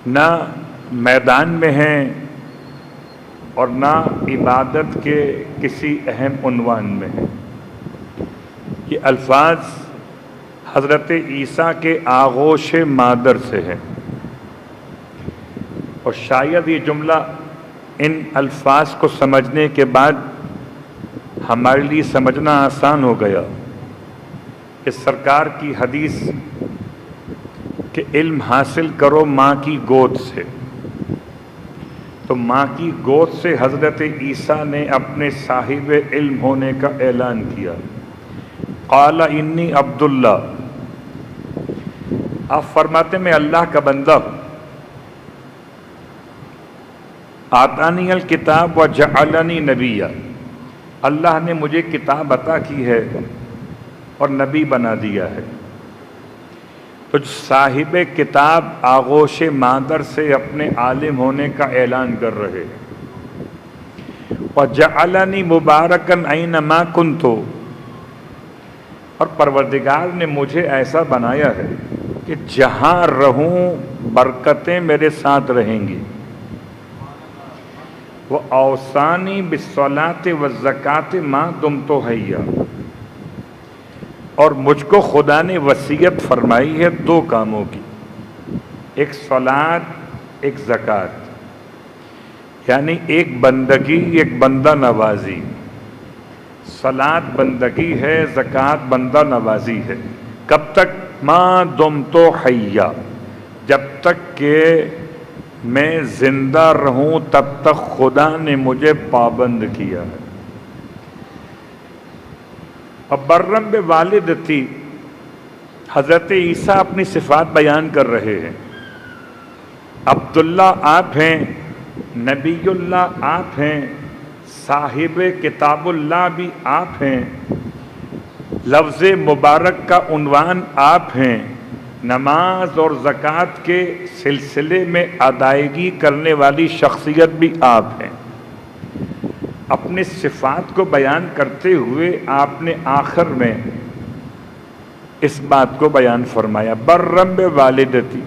نہ میدان میں ہیں اور نہ عبادت کے کسی اہم عنوان میں ہیں۔ یہ الفاظ حضرت عیسیٰ کے آغوش مادر سے ہیں، اور شاید یہ جملہ ان الفاظ کو سمجھنے کے بعد ہمارے لیے سمجھنا آسان ہو گیا کہ سرکار کی حدیث کہ علم حاصل کرو ماں کی گود سے، تو ماں کی گود سے حضرت عیسیٰ نے اپنے صاحب علم ہونے کا اعلان کیا۔ قال انی عبداللہ، آپ فرماتے میں اللہ کا بندہ ہوں، آتانی الکتاب وجعلنی نبیا، اللہ نے مجھے کتاب عطا کی ہے اور نبی بنا دیا ہے۔ تو صاحب کتاب آغوش مادر سے اپنے عالم ہونے کا اعلان کر رہے ہیں۔ وجعلنی مبارکن اینما کنت، اور پروردگار نے مجھے ایسا بنایا ہے کہ جہاں رہوں برکتیں میرے ساتھ رہیں گی۔ وَأَوْصَانِي بِالصَّلَاةِ وَالزَّكَاةِ مَا دُمْتُ حَيًّا، اور مجھ کو خدا نے وصیت فرمائی ہے دو کاموں کی، ایک صلاۃ ایک زکوٰۃ، یعنی ایک بندگی ایک بندہ نوازی۔ صلاۃ بندگی ہے، زکوٰۃ بندہ نوازی ہے۔ کب تک؟ ما دمت حیا، جب تک کہ میں زندہ رہوں تب تک خدا نے مجھے پابند کیا ہے۔ اور برم بوالدتی، حضرت عیسیٰ اپنی صفات بیان کر رہے ہیں۔ عبداللہ آپ ہیں، نبی اللہ آپ ہیں، صاحب کتاب اللہ بھی آپ ہیں، لفظ مبارک کا عنوان آپ ہیں، نماز اور زکوٰۃ کے سلسلے میں ادائیگی کرنے والی شخصیت بھی آپ ہیں۔ اپنے صفات کو بیان کرتے ہوئے آپ نے آخر میں اس بات کو بیان فرمایا، برم بوالدتی،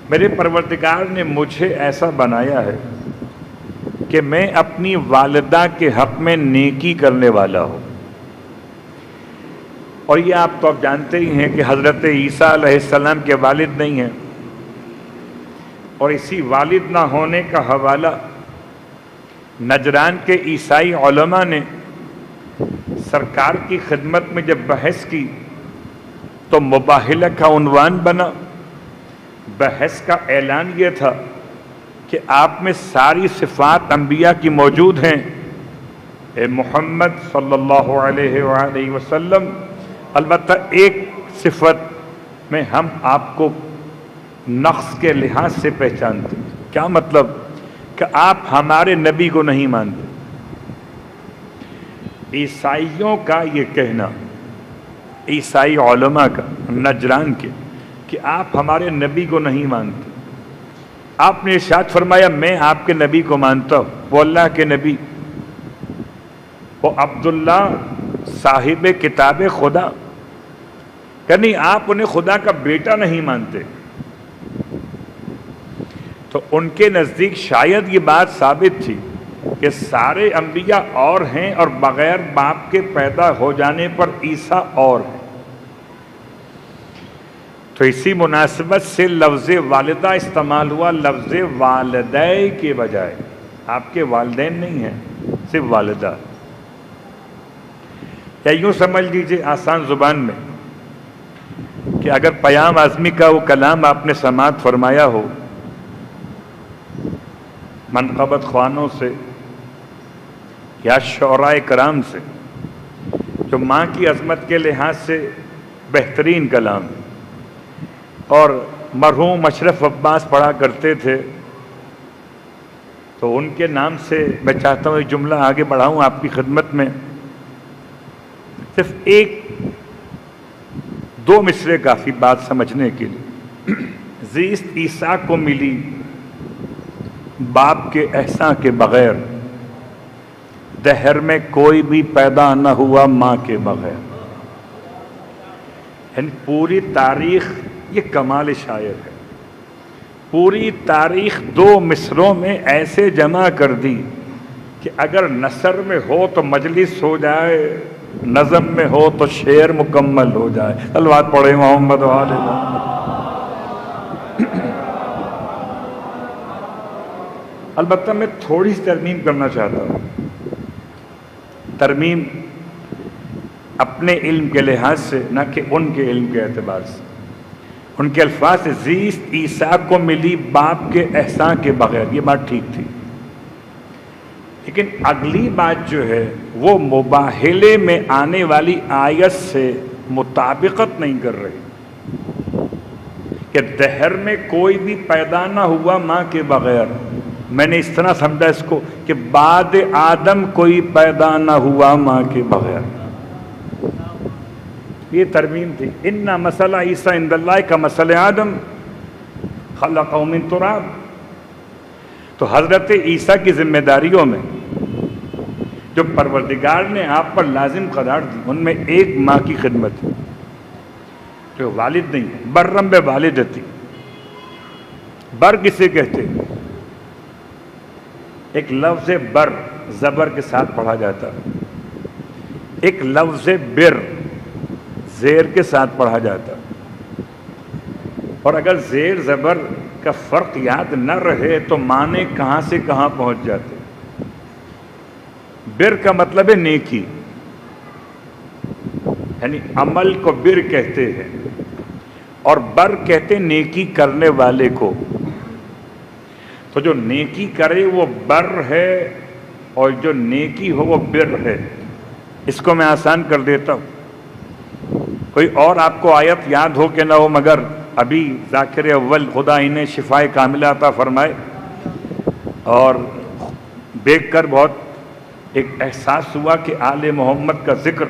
میرے پروردگار نے مجھے ایسا بنایا ہے کہ میں اپنی والدہ کے حق میں نیکی کرنے والا ہوں۔ اور یہ آپ تو اب جانتے ہی ہیں کہ حضرت عیسیٰ علیہ السلام کے والد نہیں ہیں، اور اسی والد نہ ہونے کا حوالہ نجران کے عیسائی علماء نے سرکار کی خدمت میں جب بحث کی تو مباہلہ کا عنوان بنا۔ بحث کا اعلان یہ تھا کہ آپ میں ساری صفات انبیاء کی موجود ہیں، اے محمد صلی اللہ علیہ وآلہ وسلم، البتہ ایک صفت میں ہم آپ کو نقص کے لحاظ سے پہچانتے ہیں۔ کیا مطلب؟ کہ آپ ہمارے نبی کو نہیں مانتے۔ عیسائیوں کا یہ کہنا، عیسائی علماء کا نجران کے، کہ آپ ہمارے نبی کو نہیں مانتے۔ آپ نے ارشاد فرمایا میں آپ کے نبی کو مانتا ہوں، وہ اللہ کے نبی، وہ عبداللہ صاحب کتاب خدا، یعنی آپ انہیں خدا کا بیٹا نہیں مانتے۔ تو ان کے نزدیک شاید یہ بات ثابت تھی کہ سارے انبیاء اور ہیں اور بغیر باپ کے پیدا ہو جانے پر عیسیٰ اور ہیں۔ تو اسی مناسبت سے لفظ والدہ استعمال ہوا لفظ والدہ کے بجائے۔ آپ کے والدین نہیں ہیں، صرف والدہ۔ یا یوں سمجھ لیجیے آسان زبان میں کہ اگر پیام اعظمی کا وہ کلام آپ نے سماعت فرمایا ہو منقبت خوانوں سے یا شعراء کرام سے، جو ماں کی عظمت کے لحاظ سے بہترین کلام ہے، اور مرحوم اشرف عباس پڑھا کرتے تھے، تو ان کے نام سے میں چاہتا ہوں ایک جملہ آگے بڑھاؤں آپ کی خدمت میں، صرف ایک دو مصرے کافی بات سمجھنے کے لیے۔ زیست عیسیٰ کو ملی باپ کے احسان کے بغیر، دہر میں کوئی بھی پیدا نہ ہوا ماں کے بغیر۔ یعنی پوری تاریخ یہ کمال شاعر ہے پوری تاریخ 2 مصروں میں ایسے جمع کر دی کہ اگر نثر میں ہو تو مجلس ہو جائے، نظم میں ہو تو شعر مکمل ہو جائے۔ صلوات پڑھے محمد و آل محمد۔ البتہ میں تھوڑی سی ترمیم کرنا چاہتا ہوں، ترمیم اپنے علم کے لحاظ سے، نہ کہ ان کے علم کے اعتبار سے۔ ان کے الفاظ سے زیست عیسیٰ کو ملی باپ کے احسان کے بغیر، یہ بات ٹھیک تھی، لیکن اگلی بات جو ہے وہ مباہلے میں آنے والی آیت سے مطابقت نہیں کر رہی کہ دہر میں کوئی بھی پیدا نہ ہوا ماں کے بغیر۔ میں نے اس طرح سمجھا اس کو کہ بعد آدم کوئی پیدا نہ ہوا ماں کے بغیر، یہ ترمیم تھی۔ اِنَّ مَثَلَ عِیسیٰ عِندَ اللہِ کَمَثَلِ آدم خَلَقَهُ مِن تُرَابٍ۔ تو حضرت عیسیٰ کی ذمہ داریوں میں جو پروردگار نے آپ پر لازم قرار دی، ان میں ایک ماں کی خدمت ہے، جو والد نہیں ہے، برم بوالدتی۔ بر کسے کہتے ہیں؟ ایک لفظ بر زبر کے ساتھ پڑھا جاتا ہے، ایک لفظ بر زیر کے ساتھ پڑھا جاتا ہے، اور اگر زیر زبر کا فرق یاد نہ رہے تو معنی کہاں سے کہاں پہنچ جاتے۔ بر کا مطلب ہے نیکی، یعنی عمل کو بر کہتے ہیں، اور بر کہتے ہیں نیکی کرنے والے کو۔ تو جو نیکی کرے وہ بر ہے، اور جو نیکی ہو وہ بر ہے۔ اس کو میں آسان کر دیتا ہوں، کوئی اور آپ کو آیت یاد ہو کہ نہ ہو، مگر ابھی ذاکر اول خدا انہیں شفاء کاملہ عطا فرمائے، اور دیکھ کر بہت ایک احساس ہوا کہ آل محمد کا ذکر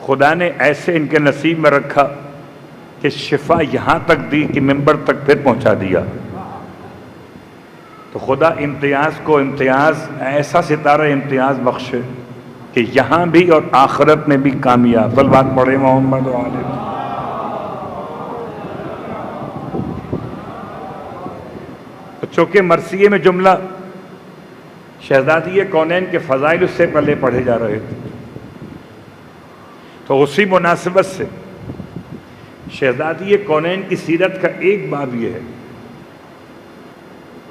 خدا نے ایسے ان کے نصیب میں رکھا کہ شفا یہاں تک دی کہ منبر تک پھر پہنچا دیا۔ تو خدا امتیاز کو امتیاز، ایسا ستارہ امتیاز بخشے کہ یہاں بھی اور آخرت میں بھی کامیاب۔ صلوات پڑھے محمد و آل محمد۔ چونکہ مرثیے میں جملہ شہزادی کونین کے فضائل اس سے پہلے پڑھے جا رہے تھے، تو اسی مناسبت سے شہزادی کونین کی سیرت کا ایک باب یہ ہے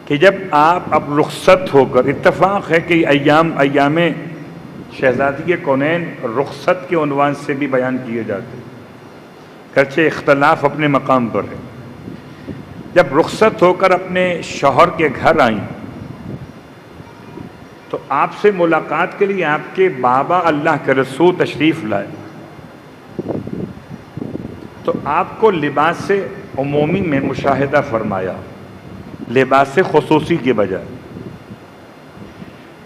کہ جب آپ اب رخصت ہو کر، اتفاق ہے کہ ایام شہزادی کونین رخصت کے عنوان سے بھی بیان کیے جاتے، گرچہ اختلاف اپنے مقام پر ہے۔ جب رخصت ہو کر اپنے شوہر کے گھر آئیں تو آپ سے ملاقات کے لیے آپ کے بابا اللہ کے رسول تشریف لائے، تو آپ کو لباس عمومی میں مشاہدہ فرمایا، لباس خصوصی کے بجائے۔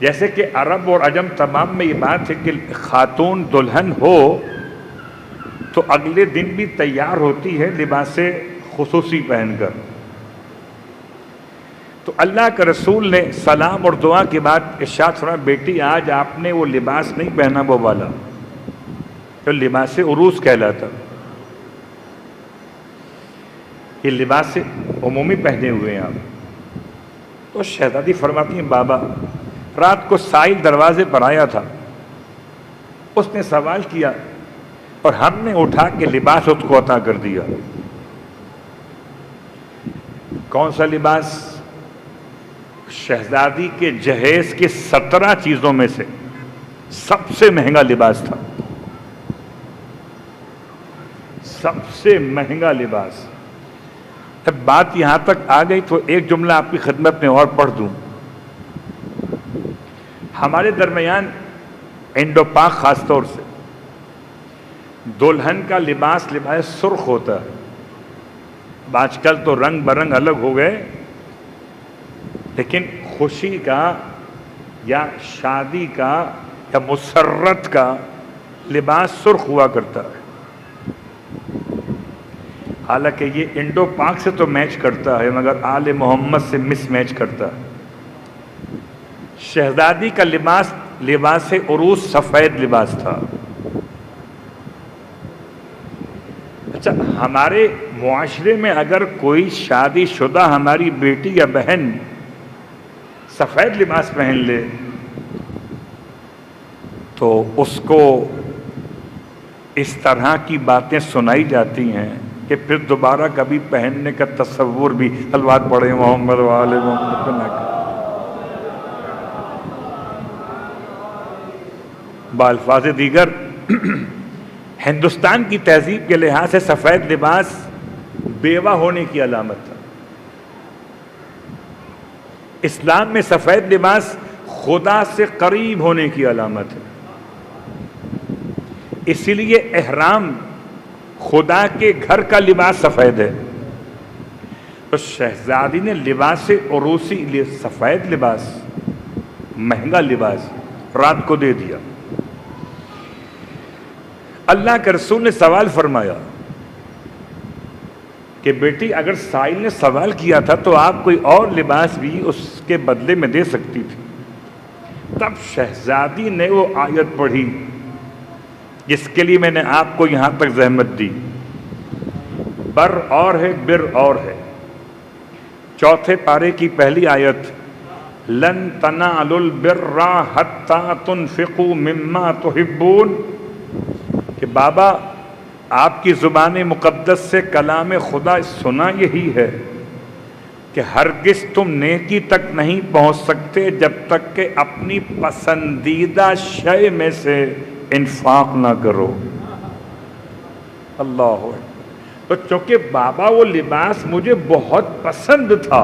جیسے کہ عرب اور عجم تمام میں یہ بات ہے کہ خاتون دلہن ہو تو اگلے دن بھی تیار ہوتی ہے لباس خصوصی پہن کر، تو اللہ کے رسول نے سلام اور دعا کے بعد ارشاد فرمایا، بیٹی آج آپ نے وہ لباس نہیں پہنا وہ والا جو لباس عروس کہلاتا، یہ لباس عمومی پہنے ہوئے ہیں آپ۔ تو شہزادی فرماتی ہیں، بابا رات کو سائل دروازے پر آیا تھا، اس نے سوال کیا اور ہم نے اٹھا کے لباس اس کو عطا کر دیا۔ کون سا لباس؟ شہزادی کے جہیز کے 17 چیزوں میں سے سب سے مہنگا لباس تھا، سب سے مہنگا لباس۔ جب بات یہاں تک آ گئی تو ایک جملہ آپ کی خدمت میں اور پڑھ دوں۔ ہمارے درمیان انڈو پاک خاص طور سے دلہن کا لباس سرخ ہوتا ہے، اب آج کل تو رنگ برنگ الگ ہو گئے، لیکن خوشی کا یا شادی کا یا مسرت کا لباس سرخ ہوا کرتا ہے۔ حالانکہ یہ انڈو پاک سے تو میچ کرتا ہے مگر آل محمد سے مس میچ کرتا ہے۔ شہزادی کا لباس عروس سفید لباس تھا۔ اچھا، ہمارے معاشرے میں اگر کوئی شادی شدہ ہماری بیٹی یا بہن سفید لباس پہن لے تو اس کو اس طرح کی باتیں سنائی جاتی ہیں کہ پھر دوبارہ کبھی پہننے کا تصور بھی، صلوات پڑھے محمد وآل محمد نہ کرے۔ بالفاظ دیگر ہندوستان کی تہذیب کے لحاظ سے سفید لباس بیوہ ہونے کی علامت ہے۔ اسلام میں سفید لباس خدا سے قریب ہونے کی علامت ہے، اسی لیے احرام خدا کے گھر کا لباس سفید ہے۔ تو شہزادی نے لباس عروسی، سفید لباس، مہنگا لباس رات کو دے دیا۔ اللہ کے رسول نے سوال فرمایا کہ بیٹی اگر سائل نے سوال کیا تھا تو آپ کوئی اور لباس بھی اس کے بدلے میں دے سکتی تھی۔ تب شہزادی نے وہ آیت پڑھی جس کے لیے میں نے آپ کو یہاں تک زحمت دی، بر اور ہے بر اور ہے، چوتھے پارے کی پہلی آیت، لن تنالوا البر حتی تنفقوا مما تحبون، کہ بابا آپ کی زبان مقدس سے کلام خدا سنا یہی ہے کہ ہرگز تم نیکی تک نہیں پہنچ سکتے جب تک کہ اپنی پسندیدہ شے میں سے انفاق نہ کرو۔ اللہ ہے۔ تو چونکہ بابا وہ لباس مجھے بہت پسند تھا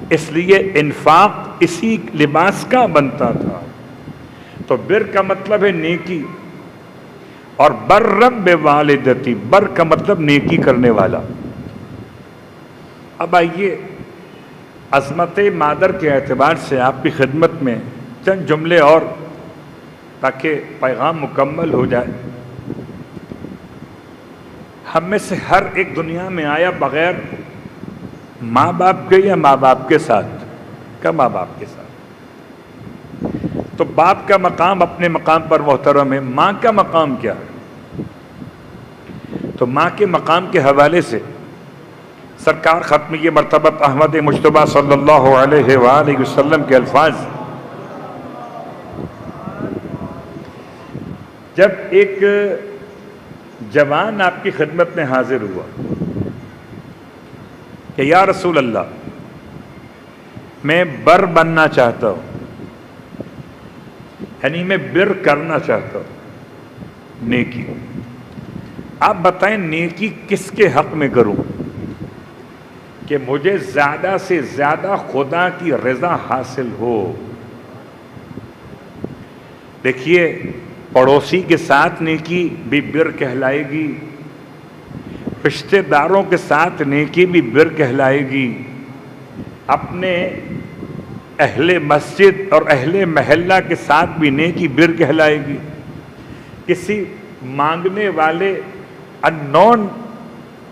اس لیے انفاق اسی لباس کا بنتا تھا۔ تو بر کا مطلب ہے نیکی، اور برم بوالدتی، بر کا مطلب نیکی کرنے والا۔ اب آئیے عظمت مادر کے اعتبار سے آپ کی خدمت میں چند جملے اور، تاکہ پیغام مکمل ہو جائے۔ ہم میں سے ہر ایک دنیا میں آیا بغیر ماں باپ کے یا ماں باپ کے ساتھ؟ کا ماں باپ کے ساتھ۔ تو باپ کا مقام اپنے مقام پر محترم ہے، ماں کا مقام کیا ہے؟ تو ماں کے مقام کے حوالے سے سرکار ختمی مرتبہ احمد مجتبیٰ صلی اللہ علیہ وآلہ وسلم کے الفاظ، جب ایک جوان آپ کی خدمت میں حاضر ہوا کہ یا رسول اللہ میں بر بننا چاہتا ہوں، یعنی میں بر کرنا چاہتا ہوں، نیکی، آپ بتائیں نیکی کس کے حق میں کروں کہ مجھے زیادہ سے زیادہ خدا کی رضا حاصل ہو؟ دیکھیے، پڑوسی کے ساتھ نیکی بھی بر کہلائے گی، رشتے داروں کے ساتھ نیکی بھی بر کہلائے گی، اپنے اہل مسجد اور اہل محلہ کے ساتھ بھی نیکی بر کہلائے گی، کسی مانگنے والے ان نون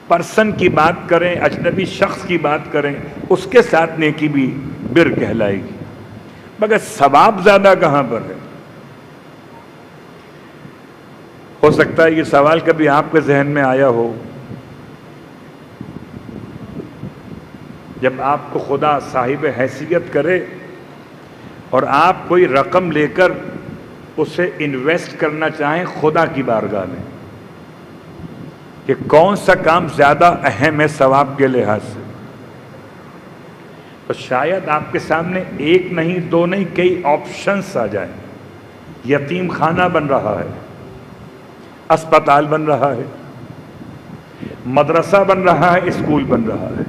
پرسن کی بات کریں، اجنبی شخص کی بات کریں، اس کے ساتھ نیکی بھی بر کہلائے گی، مگر ثواب زیادہ کہاں پر ہے؟ ہو سکتا ہے یہ سوال کبھی آپ کے ذہن میں آیا ہو، جب آپ کو خدا صاحب حیثیت کرے اور آپ کوئی رقم لے کر اسے انویسٹ کرنا چاہیں خدا کی بارگاہ میں، کہ کون سا کام زیادہ اہم ہے ثواب کے لحاظ سے، تو شاید آپ کے سامنے ایک نہیں دو نہیں کئی آپشنز آ جائیں۔ یتیم خانہ بن رہا ہے، اسپتال بن رہا ہے، مدرسہ بن رہا ہے، اسکول بن رہا ہے،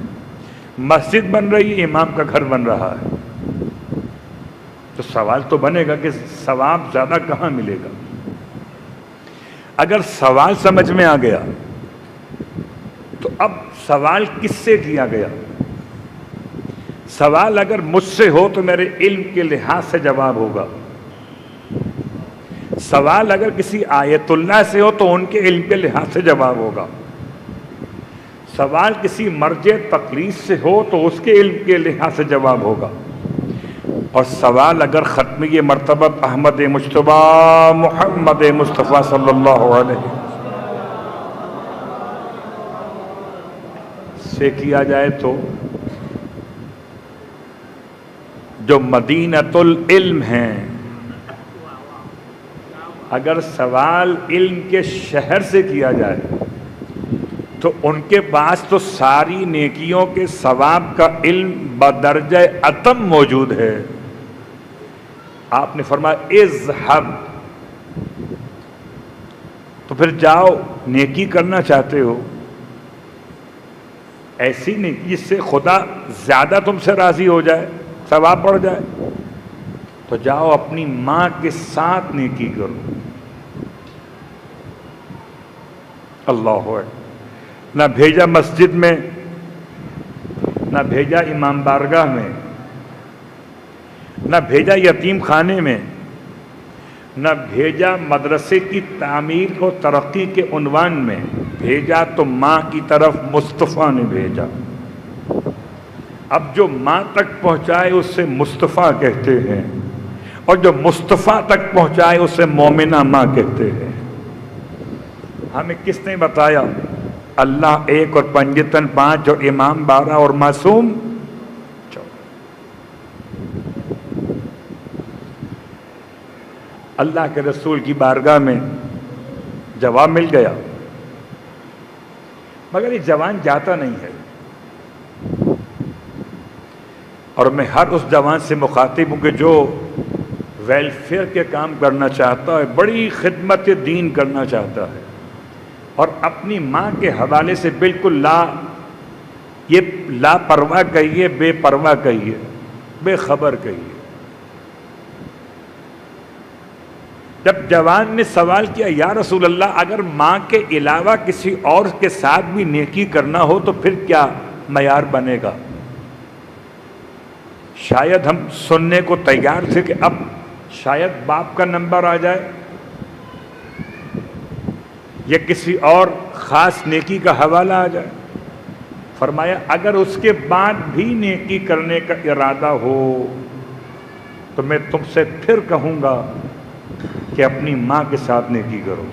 مسجد بن رہی ہے، امام کا گھر بن رہا ہے، تو سوال تو بنے گا کہ ثواب زیادہ کہاں ملے گا؟ اگر سوال سمجھ میں آ گیا تو اب سوال کس سے کیا گیا؟ سوال اگر مجھ سے ہو تو میرے علم کے لحاظ سے جواب ہوگا، سوال اگر کسی آیت اللہ سے ہو تو ان کے علم کے لحاظ سے جواب ہوگا، سوال کسی مرجع تقلید سے ہو تو اس کے علم کے لحاظ سے جواب ہوگا، اور سوال اگر ختمی مرتبہ احمد مجتبیٰ محمد مصطفیٰ صلی اللہ علیہ وسلم سے کیا جائے تو جو مدینۃ العلم ہیں، اگر سوال علم کے شہر سے کیا جائے تو ان کے پاس تو ساری نیکیوں کے ثواب کا علم بدرجہ اتم موجود ہے۔ آپ نے فرمایا اذهب، تو پھر جاؤ، نیکی کرنا چاہتے ہو، ایسی نیکی جس سے خدا زیادہ تم سے راضی ہو جائے، ثواب بڑھ جائے، تو جاؤ اپنی ماں کے ساتھ نیکی کرو۔ اللہ ہے، نہ بھیجا مسجد میں، نہ بھیجا امام بارگاہ میں، نہ بھیجا یتیم خانے میں، نہ بھیجا مدرسے کی تعمیر و ترقی کے عنوان میں، بھیجا تو ماں کی طرف مصطفیٰ نے بھیجا۔ اب جو ماں تک پہنچائے اسے مصطفیٰ کہتے ہیں، اور جو مصطفیٰ تک پہنچائے اسے مومنہ ماں کہتے ہیں۔ ہمیں کس نے بتایا؟ اللہ ایک اور پنجتن پانچ اور امام 12 اور معصوم 14۔ اللہ کے رسول کی بارگاہ میں جواب مل گیا، مگر یہ جوان جاتا نہیں ہے، اور میں ہر اس جوان سے مخاطب ہوں کہ جو ویلفیئر کے کام کرنا چاہتا ہے، بڑی خدمت دین کرنا چاہتا ہے، اور اپنی ماں کے حوالے سے بالکل یہ لاپرواہ کہیے، بے پرواہ کہیے، بے خبر کہیے۔ جب جوان نے سوال کیا یا رسول اللہ اگر ماں کے علاوہ کسی اور کے ساتھ بھی نیکی کرنا ہو تو پھر کیا معیار بنے گا؟ شاید ہم سننے کو تیار تھے کہ اب شاید باپ کا نمبر آ جائے یا کسی اور خاص نیکی کا حوالہ آ جائے۔ فرمایا اگر اس کے بعد بھی نیکی کرنے کا ارادہ ہو تو میں تم سے پھر کہوں گا کہ اپنی ماں کے ساتھ نیکی کرو۔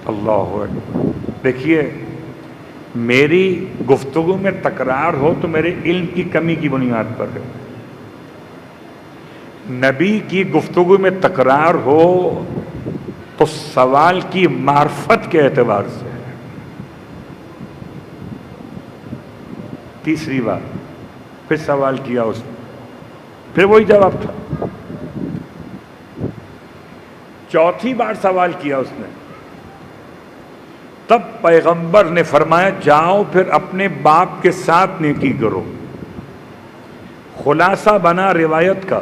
اللہ اکبر۔ دیکھیے میری گفتگو میں تکرار ہو تو میرے علم کی کمی کی بنیاد پر ہے، نبی کی گفتگو میں تکرار ہو تو سوال کی معرفت کے اعتبار سے ہے۔ تیسری بار پھر سوال کیا اس نے، پھر وہی جواب تھا۔ چوتھی بار سوال کیا اس نے، تب پیغمبر نے فرمایا جاؤ پھر اپنے باپ کے ساتھ نیکی کرو۔ خلاصہ بنا روایت کا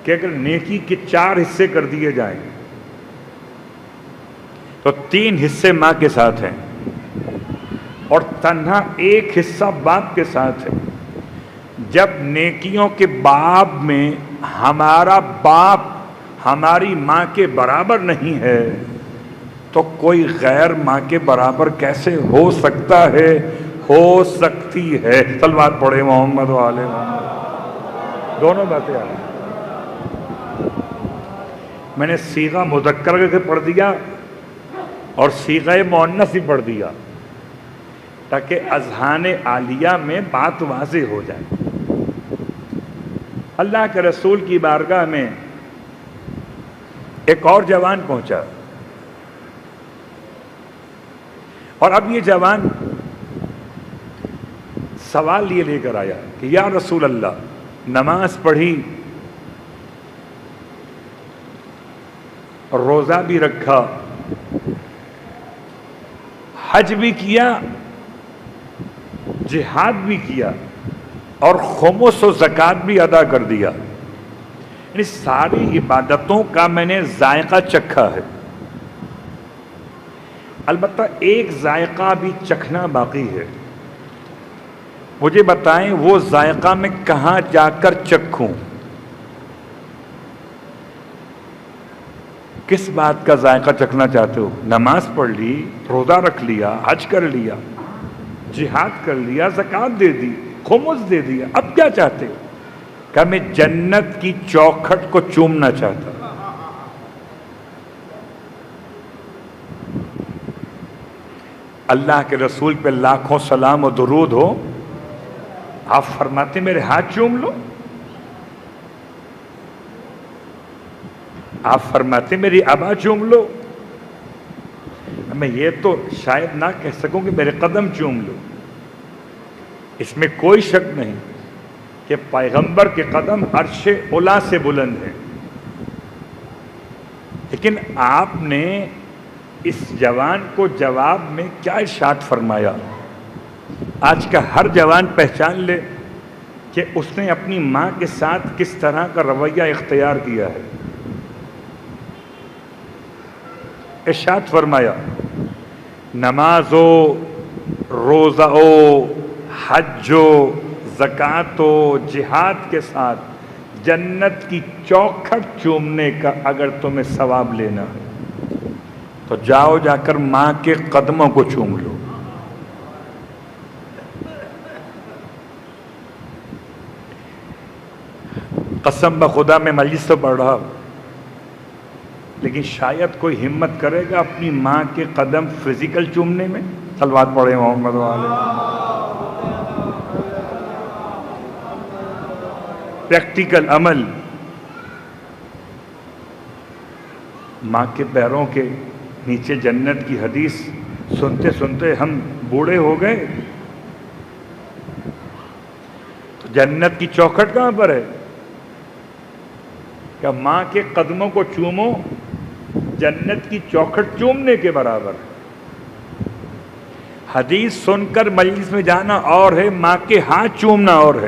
کہ اگر نیکی کے 4 حصے کر دیے جائیں تو 3 حصے ماں کے ساتھ ہیں اور تنہا 1 حصہ باپ کے ساتھ ہے۔ جب نیکیوں کے باب میں ہمارا باپ ہماری ماں کے برابر نہیں ہے تو کوئی غیر ماں کے برابر کیسے ہو سکتا ہے؟ ہو سکتی ہے۔ صلوات پڑھے محمد و آل محمد۔ دونوں باتیں آ رہی۔ میں نے صیغہ مذکر کے پڑھ دیا اور صیغہ مؤنث بھی پڑھ دیا تاکہ اذہان عالیہ میں بات واضح ہو جائے۔ اللہ کے رسول کی بارگاہ میں ایک اور جوان پہنچا، اور اب یہ جوان سوال یہ لے کر آیا کہ یا رسول اللہ نماز پڑھی، روزہ بھی رکھا، حج بھی کیا، جہاد بھی کیا، اور خمس و زکوٰۃ بھی ادا کر دیا، یعنی ساری عبادتوں کا میں نے ذائقہ چکھا ہے، البتہ ایک ذائقہ بھی چکھنا باقی ہے۔ مجھے بتائیں وہ ذائقہ میں کہاں جا کر چکھوں؟ کس بات کا ذائقہ چکھنا چاہتے ہو؟ نماز پڑھ لی، روزہ رکھ لیا، حج کر لیا، جہاد کر لیا، زکوٰۃ دے دی، خمس دے دیا، اب کیا چاہتے ہو؟ کہ میں جنت کی چوکھٹ کو چومنا چاہتا ہوں۔ اللہ کے رسول پہ لاکھوں سلام و درود ہو، آپ فرماتے میرے ہاتھ چوم لو؟ آپ فرماتے میری ابا چوم لو؟ میں یہ تو شاید نہ کہہ سکوں کہ میرے قدم چوم لو۔ اس میں کوئی شک نہیں کہ پیغمبر کے قدم عرش اولا سے بلند ہیں، لیکن آپ نے اس جوان کو جواب میں کیا ارشاد فرمایا؟ آج کا ہر جوان پہچان لے کہ اس نے اپنی ماں کے ساتھ کس طرح کا رویہ اختیار کیا ہے۔ ارشاد فرمایا نماز و روزہ و حج و زکوٰۃ و جہاد کے ساتھ جنت کی چوکھٹ چومنے کا اگر تمہیں ثواب لینا ہے تو جاؤ جا کر ماں کے قدموں کو چوم لو۔ قسم بخدا میں مجلس تو پڑھ رہا ہوں، لیکن شاید کوئی ہمت کرے گا اپنی ماں کے قدم فزیکل چومنے میں؟ صلوات پڑھے محمد والے۔ پریکٹیکل عمل، ماں کے پیروں کے نیچے جنت کی حدیث سنتے سنتے ہم بوڑھے ہو گئے، تو جنت کی چوکھٹ کہاں پر ہے؟ کہ ماں کے قدموں کو چومو جنت کی چوکھٹ چومنے کے برابر ہے۔ حدیث سن کر مجلس میں جانا اور ہے، ماں کے ہاتھ چومنا اور ہے،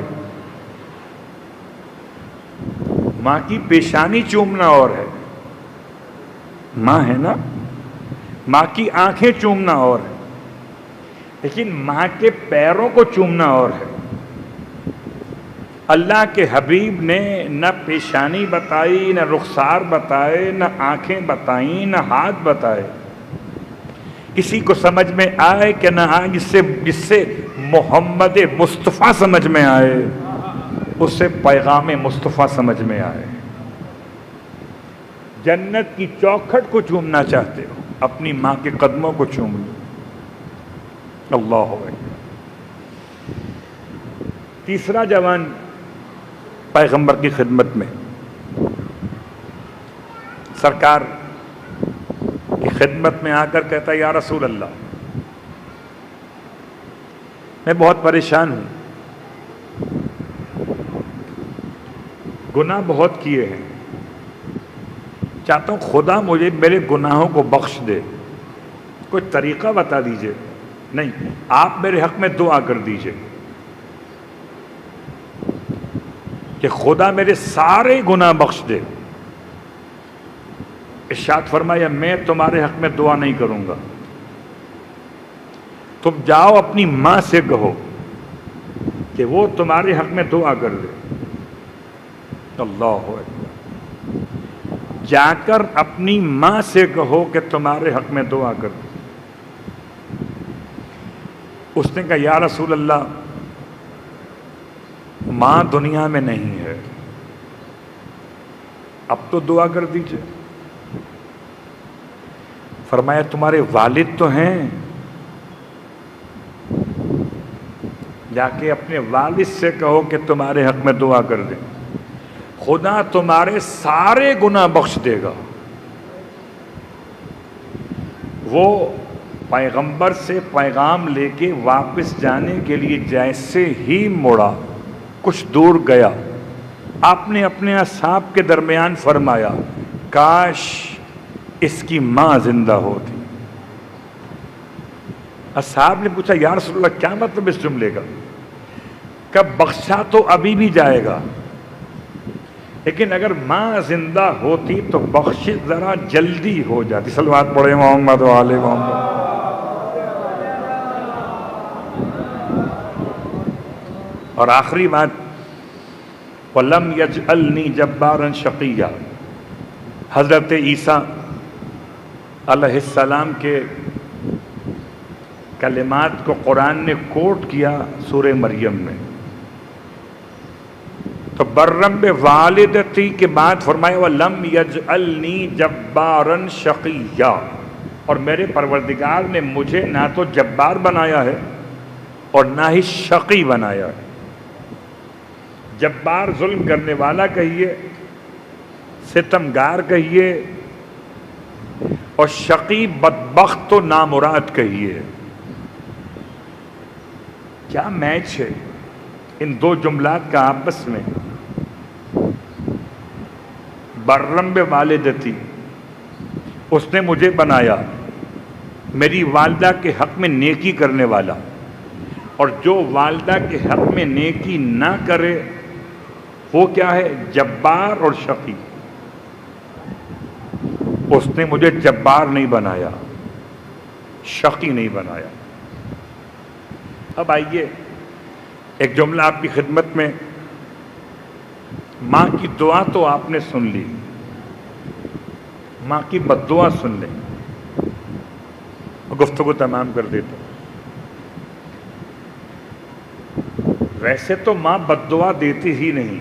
ماں کی پیشانی چومنا اور ہے، ماں ہے نا، ماں کی آنکھیں چومنا اور ہے، لیکن ماں کے پیروں کو چومنا اور ہے۔ اللہ کے حبیب نے نہ پیشانی بتائی، نہ رخسار بتائے، نہ آنکھیں بتائیں، نہ ہاتھ بتائے۔ کسی کو سمجھ میں آئے کہ نہ آئے، جس سے محمد مصطفیٰ سمجھ میں آئے، اس سے پیغام مصطفیٰ سمجھ میں آئے۔ جنت کی چوکھٹ کو چومنا چاہتے ہو، اپنی ماں کے قدموں کو چوم لو۔ اللہ اکبر۔ تیسرا جوان پیغمبر کی خدمت میں، سرکار کی خدمت میں آ کر کہتا ہے یا رسول اللہ، میں بہت پریشان ہوں، گناہ بہت کیے ہیں، چاہتا ہوں خدا مجھے میرے گناہوں کو بخش دے، کوئی طریقہ بتا دیجئے۔ نہیں، آپ میرے حق میں دعا کر دیجئے کہ خدا میرے سارے گناہ بخش دے۔ ارشاد فرمایا میں تمہارے حق میں دعا نہیں کروں گا، تم جاؤ اپنی ماں سے کہو کہ وہ تمہارے حق میں دعا کر دے۔ اللہ اکبر۔ جا کر اپنی ماں سے کہو کہ تمہارے حق میں دعا کر دے۔ اس نے کہا یا رسول اللہ، ماں دنیا میں نہیں ہے، اب تو دعا کر دیجئے۔ فرمایا تمہارے والد تو ہیں، جا کے اپنے والد سے کہو کہ تمہارے حق میں دعا کر دے، خدا تمہارے سارے گناہ بخش دے گا۔ وہ پیغمبر سے پیغام لے کے واپس جانے کے لیے جیسے ہی مڑا، کچھ دور گیا، آپ نے اپنے اصحاب کے درمیان فرمایا کاش اس کی ماں زندہ ہوتی۔ اصحاب نے پوچھا یا رسول اللہ کیا مطلب اس جملے کا؟ کہ بخشا تو ابھی بھی جائے گا، لیکن اگر ماں زندہ ہوتی تو بخشش ذرا جلدی ہو جاتی۔ صلوات پڑھے محمد و آل محمد۔ اور آخری بات وَلَمْ يَجْعَلْنِي جَبَّارًا شَقِيًّا، حضرت عیسیٰ علیہ السلام کے کلمات کو قرآن نے کوٹ کیا سورہ مریم میں، تو برم بوالدتی کے بعد فرمایا وَلَمْ يَجْعَلْنِي جَبَّارًا شَقِيًّا، اور میرے پروردگار نے مجھے نہ تو جبار بنایا ہے اور نہ ہی شقی بنایا ہے۔ جبار ظلم کرنے والا کہیے، ستمگار کہیے، اور شقی بدبخت تو نامراد کہیے۔ کیا میچ ہے ان دو جملات کا آپس میں؟ برم والدتی، اس نے مجھے بنایا میری والدہ کے حق میں نیکی کرنے والا، اور جو والدہ کے حق میں نیکی نہ کرے وہ کیا ہے؟ جبار اور شقی۔ اس نے مجھے جبار نہیں بنایا، شقی نہیں بنایا۔ اب آئیے ایک جملہ آپ کی خدمت میں۔ ماں کی دعا تو آپ نے سن لی، ماں کی بد دعا سن لیں، گفتگو تمام کر دیتا ہوں۔ ویسے تو ماں بد دعا دیتی ہی نہیں،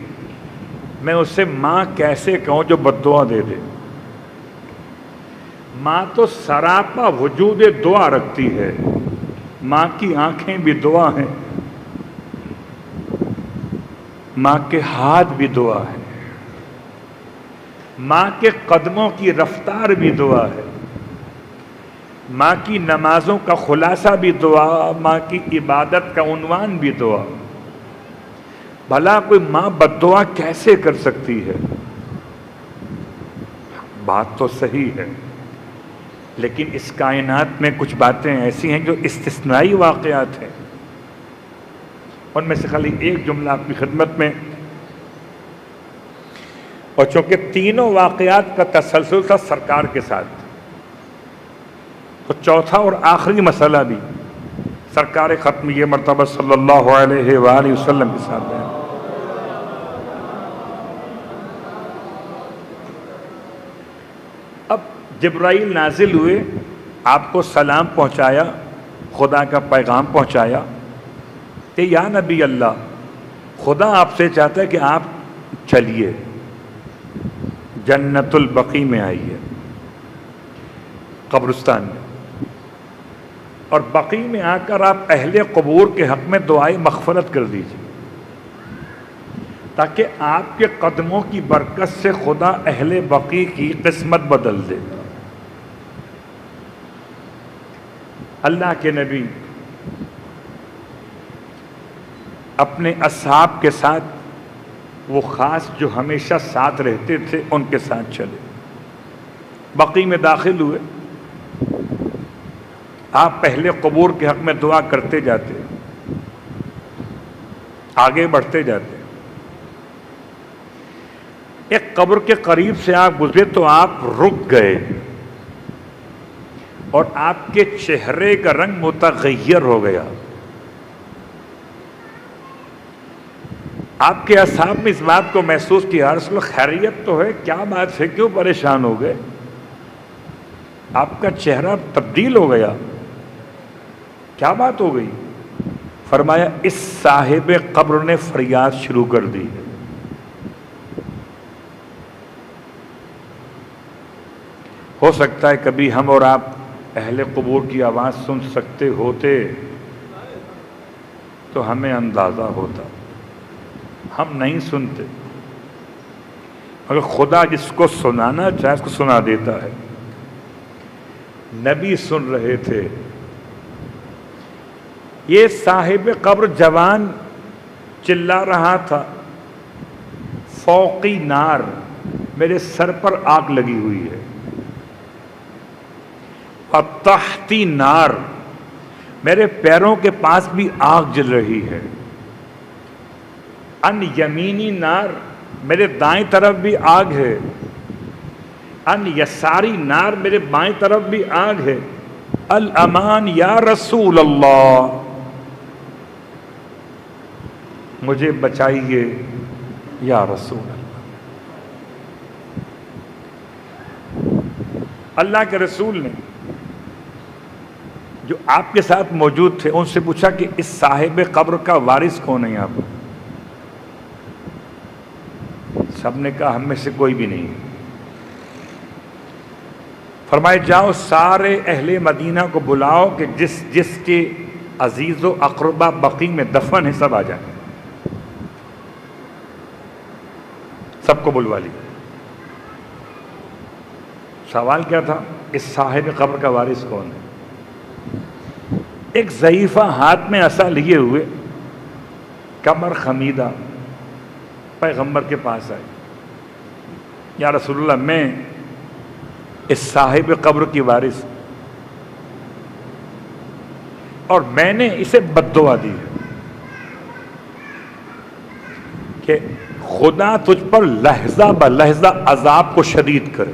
میں اسے ماں کیسے کہوں جو بد دعا دے دے؟ ماں تو سراپا وجود دعا رکھتی ہے، ماں کی آنکھیں بھی دعا ہیں، ماں کے ہاتھ بھی دعا ہے، ماں کے قدموں کی رفتار بھی دعا ہے، ماں کی نمازوں کا خلاصہ بھی دعا، ماں کی عبادت کا عنوان بھی دعا۔ بھلا کوئی ماں بد دعا کیسے کر سکتی ہے؟ بات تو صحیح ہے، لیکن اس کائنات میں کچھ باتیں ایسی ہیں جو استثنائی واقعات ہیں۔ ان میں سے خالی ایک جملہ آپ کی خدمت میں، اور چونکہ تینوں واقعات کا تسلسل تھا سرکار کے ساتھ، تو چوتھا اور آخری مسئلہ بھی سرکار ختم یہ مرتبہ صلی اللہ علیہ وآلہ وسلم کے ساتھ ہے۔ اب جبرائیل نازل ہوئے، آپ کو سلام پہنچایا، خدا کا پیغام پہنچایا کہ یا نبی اللہ، خدا آپ سے چاہتا ہے کہ آپ چلیے جنت البقیع میں آئیے، قبرستان میں، اور بقیع میں آ کر آپ اہل قبور کے حق میں دعائے مغفرت کر دیجیے، تاکہ آپ کے قدموں کی برکت سے خدا اہل بقیع کی قسمت بدل دے۔ اللہ کے نبی اپنے اصحاب کے ساتھ، وہ خاص جو ہمیشہ ساتھ رہتے تھے ان کے ساتھ چلے، بقیع میں داخل ہوئے، آپ پہلے قبور کے حق میں دعا کرتے جاتے، آگے بڑھتے جاتے۔ ایک قبر کے قریب سے آپ گزرے تو آپ رک گئے، اور آپ کے چہرے کا رنگ متغیر ہو گیا۔ آپ کے اصحاب میں اس بات کو محسوس کیا، یا رسول اللہ خیریت تو ہے، کیا بات ہے، کیوں پریشان ہو گئے؟ آپ کا چہرہ تبدیل ہو گیا، کیا بات ہو گئی؟ فرمایا اس صاحب قبر نے فریاد شروع کر دی۔ ہو سکتا ہے کبھی ہم اور آپ اہل قبور کی آواز سن سکتے ہوتے تو ہمیں اندازہ ہوتا، ہم نہیں سنتے، مگر خدا جس کو سنانا چاہے اس کو سنا دیتا ہے۔ نبی سن رہے تھے، یہ صاحب قبر جوان چلا رہا تھا، فوقی نار، میرے سر پر آگ لگی ہوئی ہے، اور تحتی نار، میرے پیروں کے پاس بھی آگ جل رہی ہے، ان یمینی نار، میرے دائیں طرف بھی آگ ہے، ان یساری نار، میرے بائیں طرف بھی آگ ہے، الامان یا رسول اللہ، مجھے بچائیے یا رسول اللہ۔ اللہ کے رسول نے جو آپ کے ساتھ موجود تھے ان سے پوچھا کہ اس صاحب قبر کا وارث کون ہے یہاں پر؟ سب نے کہا ہم میں سے کوئی بھی نہیں۔ فرمائے جاؤ سارے اہل مدینہ کو بلاؤ کہ جس جس کے عزیز و اقربا بقیع میں دفن ہے سب آ جائیں. سب کو بلوا لی. سوال کیا تھا؟ اس صاحب قبر کا وارث کون ہے؟ ایک ضعیفہ ہاتھ میں عصا لیے ہوئے کمر خمیدہ پیغمبر کے پاس آئے. یا رسول اللہ میں اس صاحب قبر کی وارث اور میں نے اسے بد دعا دی ہے کہ خدا تجھ پر لحظہ بہ لحظہ عذاب کو شدید کرے.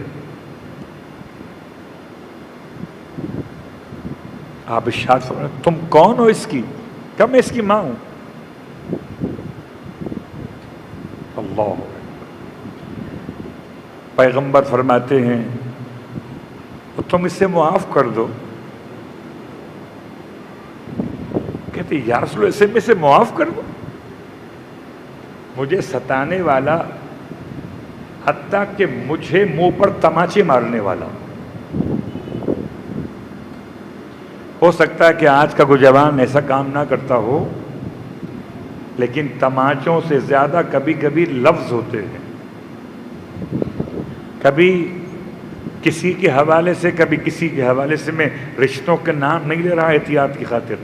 آپ ارشاد فرمائیں تم کون ہو اس کی؟ کہ میں اس کی ماں ہوں. اللہ پیغمبر فرماتے ہیں تو تم اسے معاف کر دو. کہتے یا رسول اللہ میں اسے معاف کر دو؟ مجھے ستانے والا، حتیٰ کہ مجھے منہ پر تماچے مارنے والا. ہو سکتا ہے کہ آج کا کوئی جوان ایسا کام نہ کرتا ہو، لیکن تماچوں سے زیادہ کبھی کبھی لفظ ہوتے ہیں. کبھی کسی کے حوالے سے، کبھی کسی کے حوالے سے. میں رشتوں کے نام نہیں لے رہا احتیاط کی خاطر.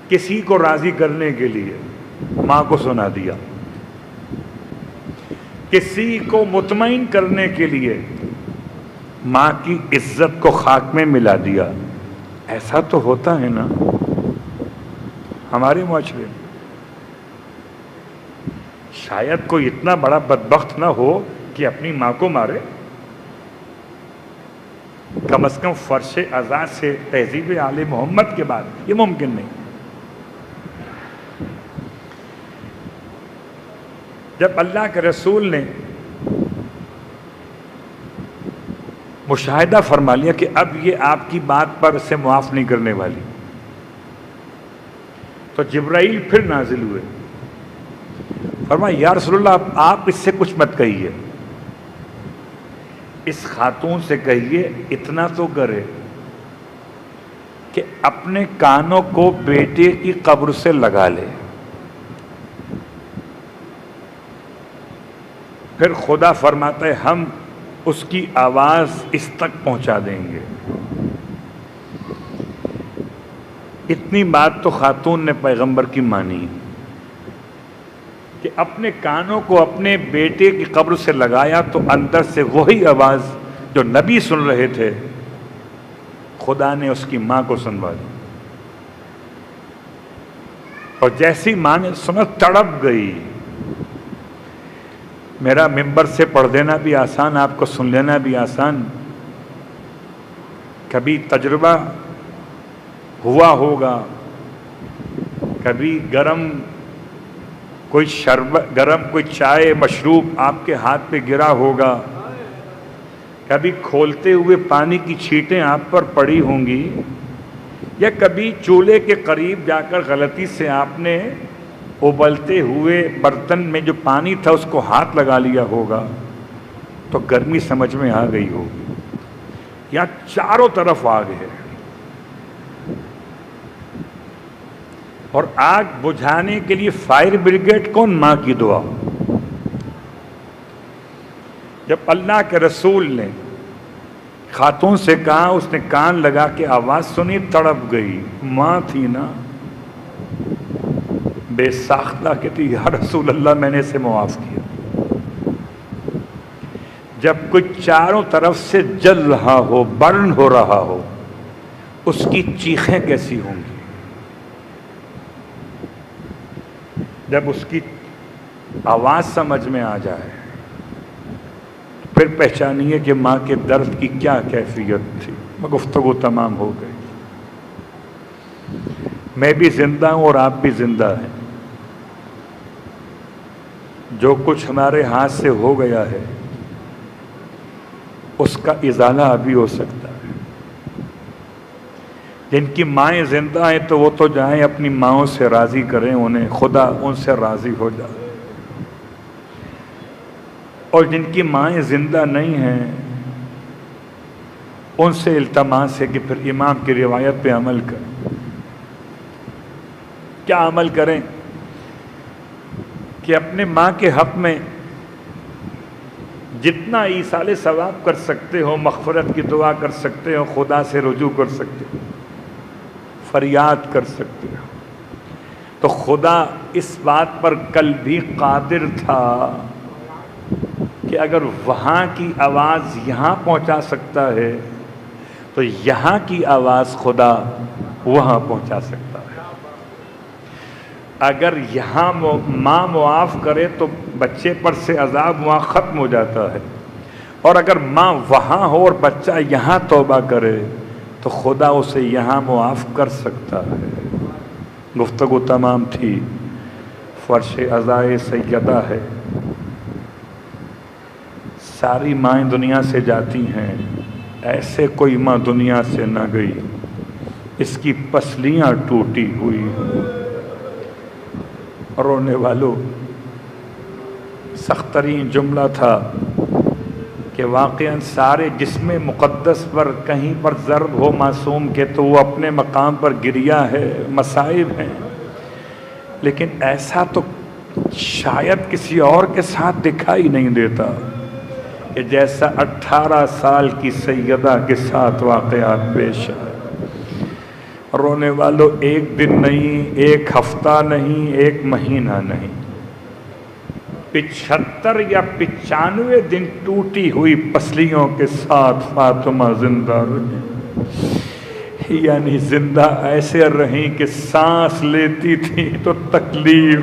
کسی کو راضی کرنے کے لیے ماں کو سنا دیا، کسی کو مطمئن کرنے کے لیے ماں کی عزت کو خاک میں ملا دیا. ایسا تو ہوتا ہے نا ہمارے معاشرے میں. شاید کوئی اتنا بڑا بدبخت نہ ہو کہ اپنی ماں کو مارے. کم از کم فرش ازاں سے تہذیب آل محمد کے بعد یہ ممکن نہیں. جب اللہ کے رسول نے مشاہدہ فرما لیا کہ اب یہ آپ کی بات پر اسے معاف نہیں کرنے والی، تو جبرائیل پھر نازل ہوئے. فرمایا یا رسول اللہ آپ اس سے کچھ مت کہیے، اس خاتون سے کہیے اتنا تو کرے کہ اپنے کانوں کو بیٹے کی قبر سے لگا لے، پھر خدا فرماتا ہے ہم اس کی آواز اس تک پہنچا دیں گے. اتنی بات تو خاتون نے پیغمبر کی مانی کہ اپنے کانوں کو اپنے بیٹے کی قبر سے لگایا تو اندر سے وہی آواز جو نبی سن رہے تھے خدا نے اس کی ماں کو سنوا دی. اور جیسی ماں نے سنا تڑپ گئی. میرا ممبر سے پڑھ دینا بھی آسان، آپ کو سن لینا بھی آسان. کبھی تجربہ ہوا ہوگا، کبھی گرم کوئی شربت، گرم کوئی چائے مشروب آپ کے ہاتھ پہ گرا ہوگا، کبھی کھولتے ہوئے پانی کی چھینٹیں آپ پر پڑی ہوں گی، یا کبھی چولہے کے قریب جا کر غلطی سے آپ نے ابلتے ہوئے برتن میں جو پانی تھا اس کو ہاتھ لگا لیا ہوگا تو گرمی سمجھ میں آ گئی ہوگی. یا چاروں طرف آگ ہے اور آگ بجھانے کے لیے فائر بریگیڈ کون؟ ماں کی دعا. جب اللہ کے رسول نے خاتون سے کہا، اس نے کان لگا کے آواز سنی، تڑپ گئی. ماں تھی نا، بے ساختہ کہتی یا رسول اللہ میں نے اسے معاف کیا. جب کوئی چاروں طرف سے جل رہا ہو، برن ہو رہا ہو، اس کی چیخیں کیسی ہوں گی؟ جب اس کی آواز سمجھ میں آ جائے پھر پہچانیے کہ ماں کے درد کی کیا کیفیت تھی. گفتگو تمام ہو گئی. میں بھی زندہ ہوں اور آپ بھی زندہ ہیں. جو کچھ ہمارے ہاتھ سے ہو گیا ہے اس کا ازالہ ابھی ہو سکتا ہے. جن کی مائیں زندہ ہیں تو وہ تو جائیں اپنی ماؤں سے راضی کریں انہیں، خدا ان سے راضی ہو جائے. اور جن کی مائیں زندہ نہیں ہیں ان سے التماس ہے کہ پھر امام کی روایت پہ عمل کریں۔ کیا عمل کریں؟ کہ اپنے ماں کے حق میں جتنا ایصال ثواب کر سکتے ہو، مغفرت کی دعا کر سکتے ہو، خدا سے رجوع کر سکتے ہو، فریاد کر سکتے ہو، تو خدا اس بات پر کل بھی قادر تھا کہ اگر وہاں کی آواز یہاں پہنچا سکتا ہے تو یہاں کی آواز خدا وہاں پہنچا سکتا ہے۔ اگر یہاں ماں معاف کرے تو بچے پر سے عذاب وہاں ختم ہو جاتا ہے، اور اگر ماں وہاں ہو اور بچہ یہاں توبہ کرے تو خدا اسے یہاں معاف کر سکتا ہے۔ گفتگو تمام تھی، فرش عزائے سیدہ ہے۔ ساری مائیں دنیا سے جاتی ہیں، ایسے کوئی ماں دنیا سے نہ گئی اس کی پسلیاں ٹوٹی ہوئی۔ رونے والوں، سخت ترین جملہ تھا کہ واقعاً سارے جسم مقدس پر کہیں پر ضرب ہو معصوم کے تو وہ اپنے مقام پر گریا ہے، مصائب ہیں، لیکن ایسا تو شاید کسی اور کے ساتھ دکھائی نہیں دیتا کہ جیسا 18 سال کی سیدہ کے ساتھ واقعات پیش آئے۔ رونے والوں، ایک دن نہیں، ایک ہفتہ نہیں، ایک مہینہ نہیں، 75 یا 95 دن ٹوٹی ہوئی پسلیوں کے ساتھ فاطمہ زندہ رہی۔ یعنی زندہ ایسے رہیں کہ سانس لیتی تھی تو تکلیف،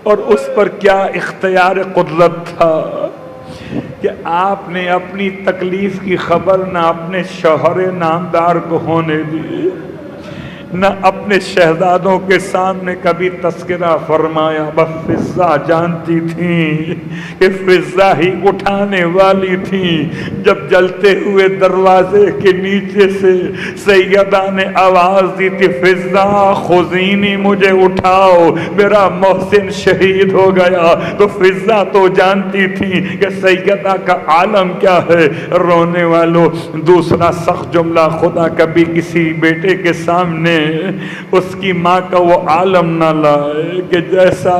اور اس پر کیا اختیار قدرت تھا کہ آپ نے اپنی تکلیف کی خبر نہ اپنے شوہر نامدار کو ہونے دی، نہ اپنے شہزادوں کے سامنے کبھی تذکرہ فرمایا۔ بس فضہ جانتی تھی کہ فضہ ہی اٹھانے والی تھی۔ جب جلتے ہوئے دروازے کے نیچے سے سیدہ نے آواز دی تھی، فضہ خذینی، مجھے اٹھاؤ، میرا محسن شہید ہو گیا، تو فضہ تو جانتی تھی کہ سیدہ کا عالم کیا ہے۔ رونے والوں، دوسرا سخت جملہ، خدا کبھی کسی بیٹے کے سامنے اس کی ماں کا وہ عالم نہ لائے کہ جیسا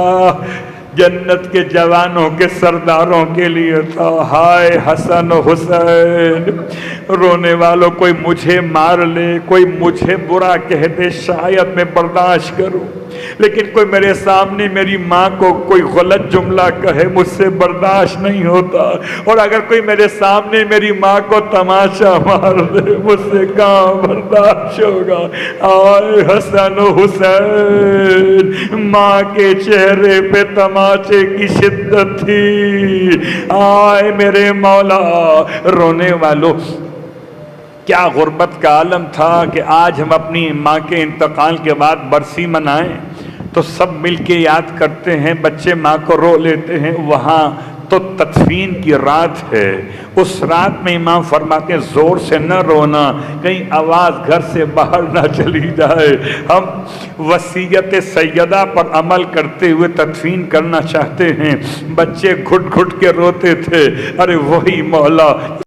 جنت کے جوانوں کے سرداروں کے لیے تھا۔ ہائے حسن و حسین، رونے والوں، کوئی مجھے مار لے، کوئی مجھے برا کہہ دے، شاید میں برداشت کروں، لیکن کوئی میرے سامنے میری ماں کو کوئی غلط جملہ کہے، مجھ سے برداشت نہیں ہوتا، اور اگر کوئی میرے سامنے میری ماں کو تماشا مار دے، مجھ سے کہاں برداشت ہوگا۔ آئے حسن و حسین، ماں کے چہرے پہ تماشے کی شدت تھی۔ آئے میرے مولا، رونے والوں، کیا غربت کا عالم تھا کہ آج ہم اپنی ماں کے انتقال کے بعد برسی منائیں تو سب مل کے یاد کرتے ہیں، بچے ماں کو رو لیتے ہیں۔ وہاں تو تدفین کی رات ہے، اس رات میں امام فرماتے ہیں زور سے نہ رونا، کہیں آواز گھر سے باہر نہ چلی جائے۔ ہم وصیت سیدہ پر عمل کرتے ہوئے تدفین کرنا چاہتے ہیں، بچے گھٹ گھٹ کے روتے تھے۔ ارے وہی مولا